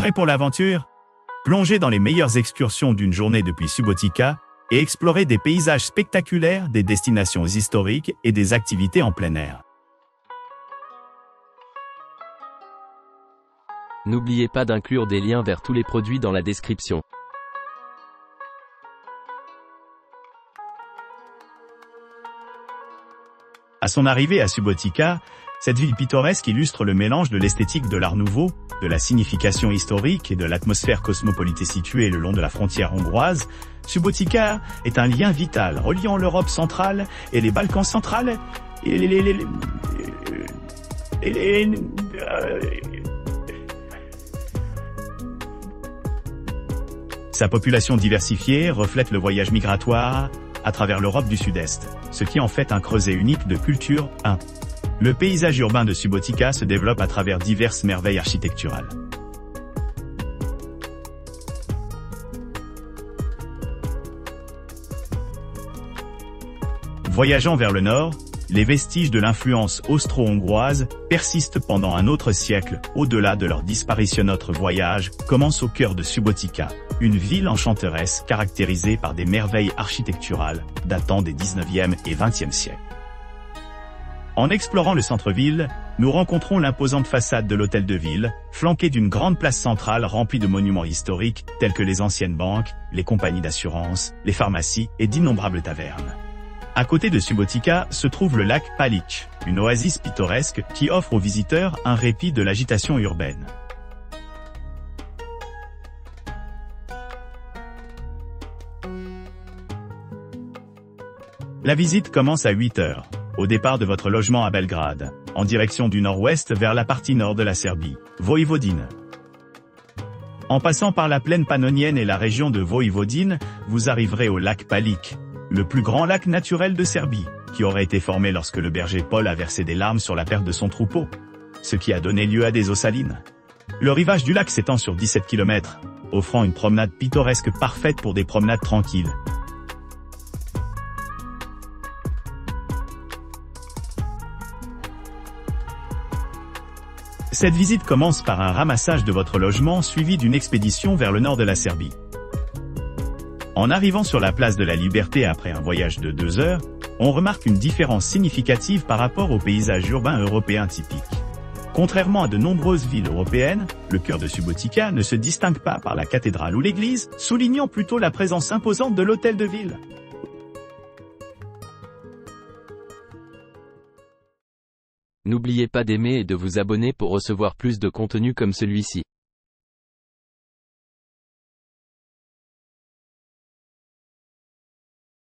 Prêt pour l'aventure? Plongez dans les meilleures excursions d'une journée depuis Subotica et explorez des paysages spectaculaires, des destinations historiques et des activités en plein air. N'oubliez pas d'inclure des liens vers tous les produits dans la description. À son arrivée à Subotica, cette ville pittoresque illustre le mélange de l'esthétique de l'Art Nouveau, de la signification historique et de l'atmosphère cosmopolite située le long de la frontière hongroise. Subotica est un lien vital reliant l'Europe centrale et les Balkans centrales Sa population diversifiée reflète le voyage migratoire à travers l'Europe du Sud-Est, ce qui en fait un creuset unique de culture. 1. Le paysage urbain de Subotica se développe à travers diverses merveilles architecturales. Voyageant vers le nord, les vestiges de l'influence austro-hongroise persistent pendant un autre siècle. Au-delà de leur disparition, notre voyage commence au cœur de Subotica, une ville enchanteresse caractérisée par des merveilles architecturales datant des 19e et 20e siècles. En explorant le centre-ville, nous rencontrons l'imposante façade de l'hôtel de ville, flanquée d'une grande place centrale remplie de monuments historiques tels que les anciennes banques, les compagnies d'assurance, les pharmacies et d'innombrables tavernes. À côté de Subotica se trouve le lac Palić, une oasis pittoresque qui offre aux visiteurs un répit de l'agitation urbaine. La visite commence à 8 heures, au départ de votre logement à Belgrade, en direction du nord-ouest vers la partie nord de la Serbie, Voïvodine. En passant par la plaine pannonienne et la région de Voïvodine, vous arriverez au lac Palić, le plus grand lac naturel de Serbie, qui aurait été formé lorsque le berger Paul a versé des larmes sur la perte de son troupeau, ce qui a donné lieu à des eaux salines. Le rivage du lac s'étend sur 17 km, offrant une promenade pittoresque parfaite pour des promenades tranquilles. Cette visite commence par un ramassage de votre logement suivi d'une expédition vers le nord de la Serbie. En arrivant sur la place de la Liberté après un voyage de 2 heures, on remarque une différence significative par rapport au paysage urbain européen typique. Contrairement à de nombreuses villes européennes, le cœur de Subotica ne se distingue pas par la cathédrale ou l'église, soulignant plutôt la présence imposante de l'hôtel de ville. N'oubliez pas d'aimer et de vous abonner pour recevoir plus de contenu comme celui-ci.